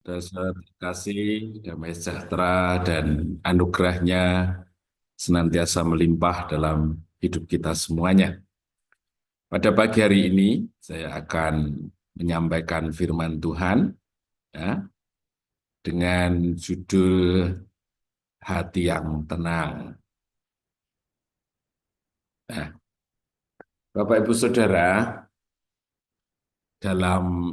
Dasar kasih, damai sejahtera, dan anugerahnya senantiasa melimpah dalam hidup kita semuanya. Pada pagi hari ini, saya akan menyampaikan firman Tuhan ya, dengan judul Hati yang Tenang. Nah, Bapak Ibu Saudara, dalam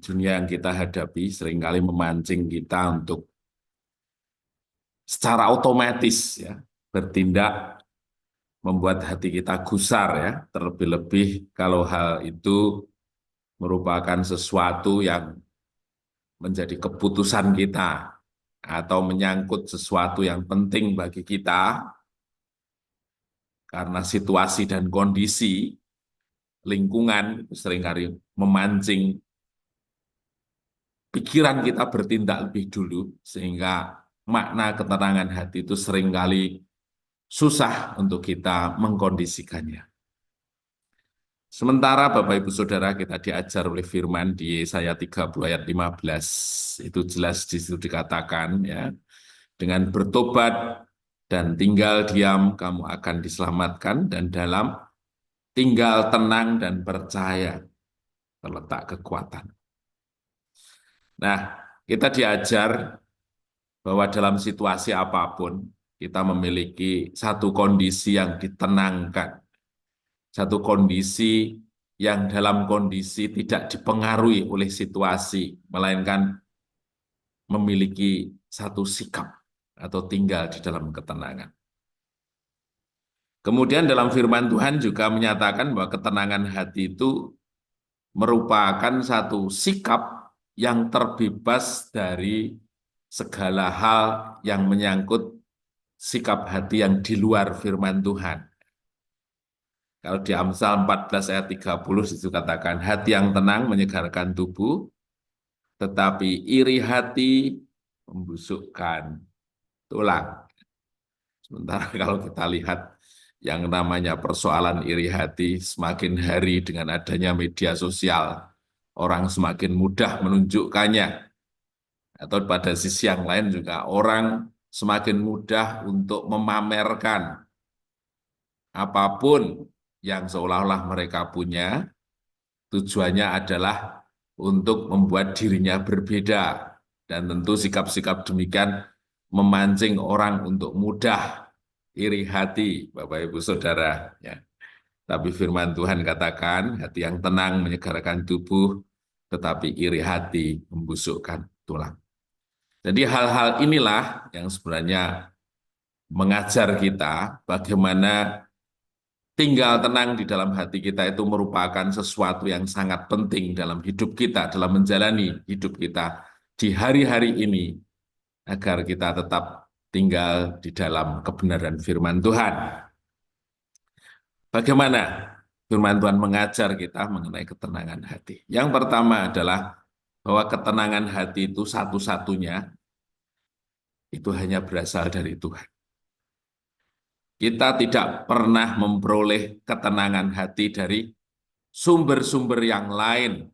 dunia yang kita hadapi seringkali memancing kita untuk secara otomatis ya bertindak membuat hati kita gusar ya, terlebih-lebih kalau hal itu merupakan sesuatu yang menjadi keputusan kita atau menyangkut sesuatu yang penting bagi kita karena situasi dan kondisi lingkungan itu seringkali memancing pikiran kita bertindak lebih dulu sehingga makna ketenangan hati itu seringkali susah untuk kita mengkondisikannya. Sementara Bapak Ibu Saudara kita diajar oleh firman di Yesaya 30 ayat 15, itu jelas di situ dikatakan ya, dengan bertobat dan tinggal diam kamu akan diselamatkan dan dalam tinggal tenang dan percaya terletak kekuatan. Nah, kita diajar bahwa dalam situasi apapun kita memiliki satu kondisi yang ditenangkan, satu kondisi yang dalam kondisi tidak dipengaruhi oleh situasi, melainkan memiliki satu sikap atau tinggal di dalam ketenangan. Kemudian dalam firman Tuhan juga menyatakan bahwa ketenangan hati itu merupakan satu sikap yang terbebas dari segala hal yang menyangkut sikap hati yang di luar firman Tuhan. Kalau di Amsal 14 ayat 30 itu katakan, hati yang tenang menyegarkan tubuh, tetapi iri hati membusukkan tulang. Sementara kalau kita lihat yang namanya persoalan iri hati, semakin hari dengan adanya media sosial, orang semakin mudah menunjukkannya. Atau pada sisi yang lain juga orang semakin mudah untuk memamerkan apapun yang seolah-olah mereka punya, tujuannya adalah untuk membuat dirinya berbeda. Dan tentu sikap-sikap demikian memancing orang untuk mudah iri hati, Bapak Ibu Saudara. Ya. Tapi firman Tuhan katakan, hati yang tenang menyegarkan tubuh, tetapi iri hati membusukkan tulang. Jadi hal-hal inilah yang sebenarnya mengajar kita bagaimana tinggal tenang di dalam hati kita itu merupakan sesuatu yang sangat penting dalam hidup kita, dalam menjalani hidup kita di hari-hari ini, agar kita tetap tinggal di dalam kebenaran firman Tuhan. Bagaimana firman Tuhan mengajar kita mengenai ketenangan hati? Yang pertama adalah bahwa ketenangan hati itu satu-satunya itu hanya berasal dari Tuhan. Kita tidak pernah memperoleh ketenangan hati dari sumber-sumber yang lain.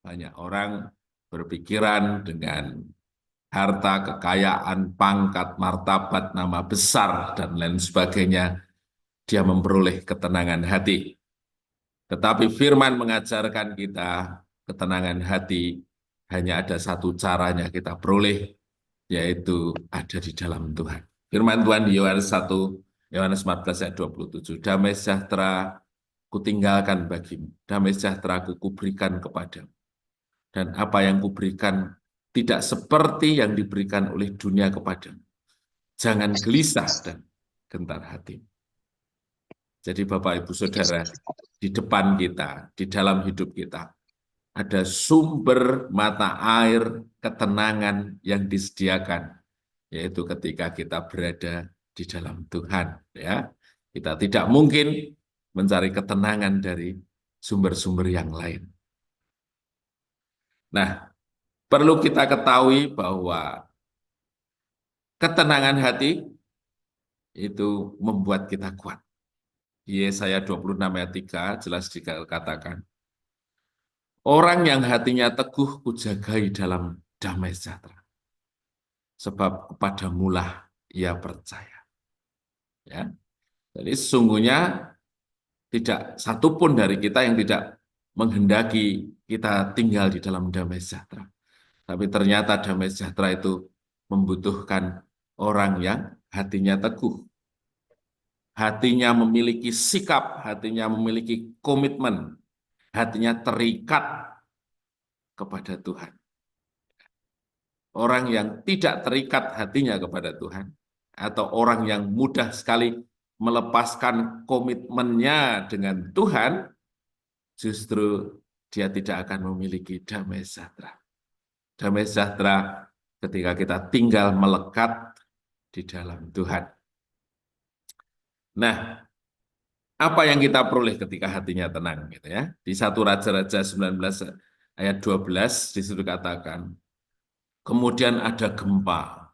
Banyak orang berpikiran dengan harta, kekayaan, pangkat, martabat, nama besar, dan lain sebagainya, dia memperoleh ketenangan hati. Tetapi firman mengajarkan kita ketenangan hati hanya ada satu caranya kita peroleh, yaitu ada di dalam Tuhan. Firman Tuhan di Yohanes 1, Yohanes 14 ayat 27, damai sejahtera kutinggalkan bagimu, damai sejahtera kuberikan kepadamu. Dan apa yang kuberikan tidak seperti yang diberikan oleh dunia kepadamu. Jangan gelisah dan gentar hati. Jadi Bapak Ibu Saudara, di depan kita, di dalam hidup kita, ada sumber mata air ketenangan yang disediakan, yaitu ketika kita berada di dalam Tuhan. Ya, kita tidak mungkin mencari ketenangan dari sumber-sumber yang lain. Nah, perlu kita ketahui bahwa ketenangan hati itu membuat kita kuat. Yesaya 26 ayat 3 jelas dikatakan, orang yang hatinya teguh kujagai dalam damai sejahtera. Sebab kepadamulah ia percaya. Ya. Jadi sesungguhnya tidak satupun dari kita yang tidak menghendaki kita tinggal di dalam damai sejahtera. Tapi ternyata damai sejahtera itu membutuhkan orang yang hatinya teguh, hatinya memiliki sikap, hatinya memiliki komitmen, hatinya terikat kepada Tuhan. Orang yang tidak terikat hatinya kepada Tuhan, atau orang yang mudah sekali melepaskan komitmennya dengan Tuhan, justru dia tidak akan memiliki damai sejahtera. Damai sejahtera ketika kita tinggal melekat di dalam Tuhan. Nah, apa yang kita peroleh ketika hatinya tenang gitu ya. Di 1 Raja-Raja 19 ayat 12 disitu katakan, kemudian ada gempa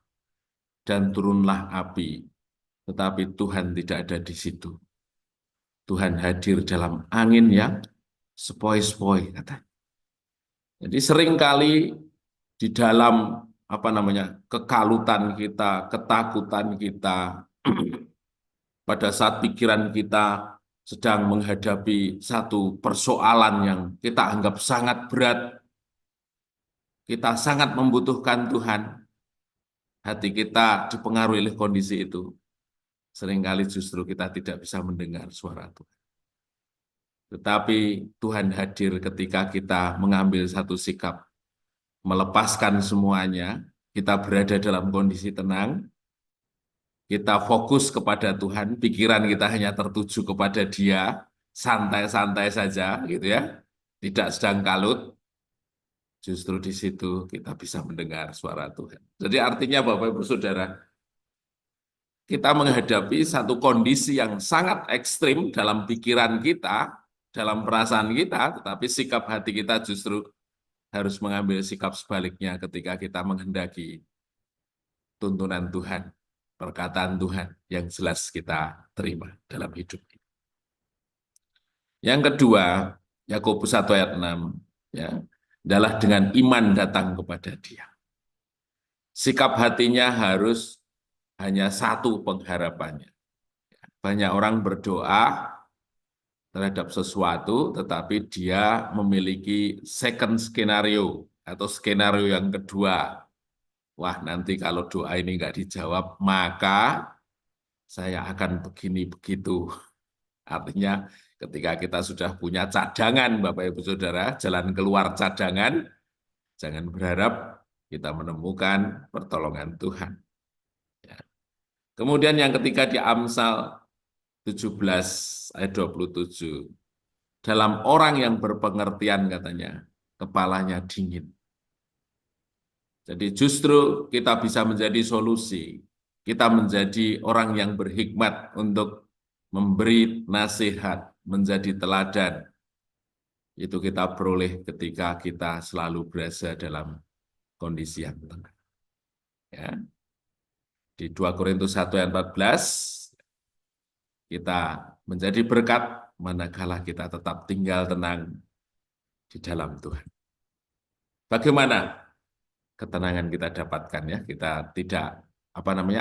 dan turunlah api, tetapi Tuhan tidak ada di situ. Tuhan hadir dalam angin yang sepoi-sepoi katanya. Jadi seringkali di dalam kekalutan kita, ketakutan kita, pada saat pikiran kita sedang menghadapi satu persoalan yang kita anggap sangat berat, kita sangat membutuhkan Tuhan, hati kita dipengaruhi oleh kondisi itu. Seringkali justru kita tidak bisa mendengar suara Tuhan. Tetapi Tuhan hadir ketika kita mengambil satu sikap, melepaskan semuanya, kita berada dalam kondisi tenang, kita fokus kepada Tuhan, pikiran kita hanya tertuju kepada Dia, santai-santai saja gitu ya, tidak sedang kalut, justru di situ kita bisa mendengar suara Tuhan. Jadi artinya Bapak Ibu Saudara, kita menghadapi satu kondisi yang sangat ekstrim dalam pikiran kita, dalam perasaan kita, tetapi sikap hati kita justru harus mengambil sikap sebaliknya ketika kita menghendaki tuntunan Tuhan, perkataan Tuhan yang jelas kita terima dalam hidup ini. Yang kedua, Yakobus 1 ayat 6, ya, adalah dengan iman datang kepada Dia. Sikap hatinya harus hanya satu pengharapannya. Banyak orang berdoa terhadap sesuatu, tetapi dia memiliki second skenario atau skenario yang kedua. Wah, nanti kalau doa ini nggak dijawab, maka saya akan begini begitu. Artinya ketika kita sudah punya cadangan, Bapak Ibu Saudara, jalan keluar cadangan, jangan berharap kita menemukan pertolongan Tuhan. Ya. Kemudian yang ketiga di Amsal 17 ayat 27. Dalam orang yang berpengertian katanya, kepalanya dingin. Jadi justru kita bisa menjadi solusi. Kita menjadi orang yang berhikmat untuk memberi nasihat, menjadi teladan. Itu kita peroleh ketika kita selalu berada dalam kondisi yang tenang. Ya. Di 2 Korintus 1 ayat 14, kita menjadi berkat manakala kita tetap tinggal tenang di dalam Tuhan. Bagaimana ketenangan kita dapatkan ya? Kita tidak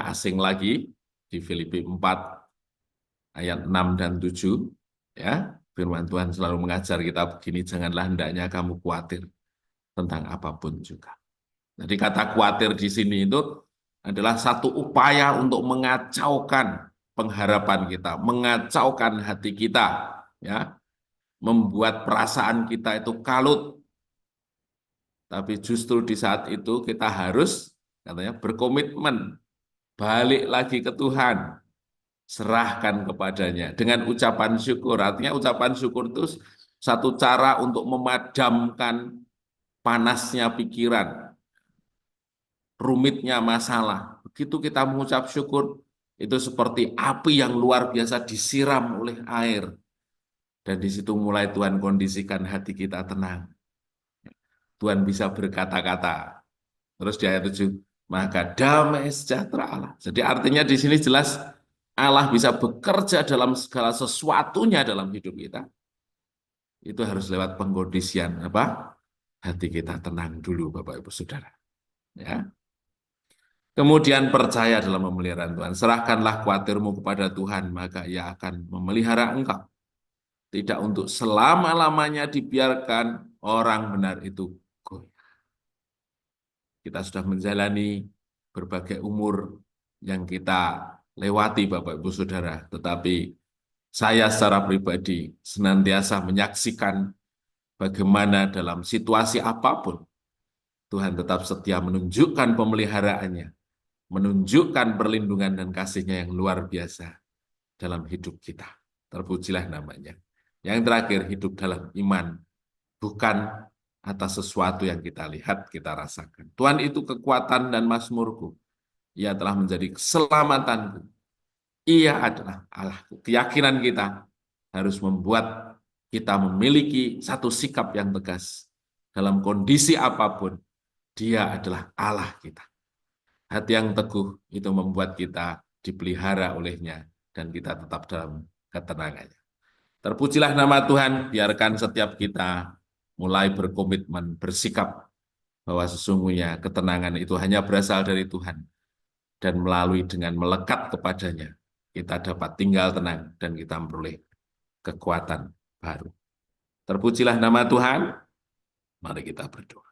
asing lagi di Filipi 4 ayat 6 dan 7 ya. Firman Tuhan selalu mengajar kita begini, janganlah hendaknya kamu khawatir tentang apapun juga. Jadi kata khawatir di sini itu adalah satu upaya untuk mengacaukan pengharapan kita, mengacaukan hati kita, ya, membuat perasaan kita itu kalut. Tapi justru di saat itu kita harus katanya berkomitmen, balik lagi ke Tuhan, serahkan kepadanya dengan ucapan syukur. Artinya ucapan syukur itu satu cara untuk memadamkan panasnya pikiran, rumitnya masalah. Begitu kita mengucap syukur, itu seperti api yang luar biasa disiram oleh air. Dan di situ mulai Tuhan kondisikan hati kita tenang. Tuhan bisa berkata-kata. Terus di ayat 7, maka damai sejahtera Allah. Jadi artinya di sini jelas Allah bisa bekerja dalam segala sesuatunya dalam hidup kita. Itu harus lewat pengkondisian hati kita tenang dulu, Bapak Ibu Saudara. Ya. Kemudian percaya dalam pemeliharaan Tuhan. Serahkanlah khawatirmu kepada Tuhan, maka Ia akan memelihara engkau. Tidak untuk selama-lamanya dibiarkan orang benar itu goyah. Kita sudah menjalani berbagai umur yang kita lewati, Bapak Ibu Saudara. Tetapi saya secara pribadi senantiasa menyaksikan bagaimana dalam situasi apapun, Tuhan tetap setia menunjukkan pemeliharaannya, menunjukkan perlindungan dan kasih-Nya yang luar biasa dalam hidup kita. Terpujilah namanya. Yang terakhir, hidup dalam iman, bukan atas sesuatu yang kita lihat, kita rasakan. Tuhan itu kekuatan dan mazmurku. Ia telah menjadi keselamatanku. Ia adalah Allahku. Keyakinan kita harus membuat kita memiliki satu sikap yang tegas. Dalam kondisi apapun, Dia adalah Allah kita. Hati yang teguh itu membuat kita dipelihara olehnya dan kita tetap dalam ketenangannya. Terpujilah nama Tuhan, biarkan setiap kita mulai berkomitmen, bersikap bahwa sesungguhnya ketenangan itu hanya berasal dari Tuhan dan melalui dengan melekat kepadanya kita dapat tinggal tenang dan kita memperoleh kekuatan baru. Terpujilah nama Tuhan, mari kita berdoa.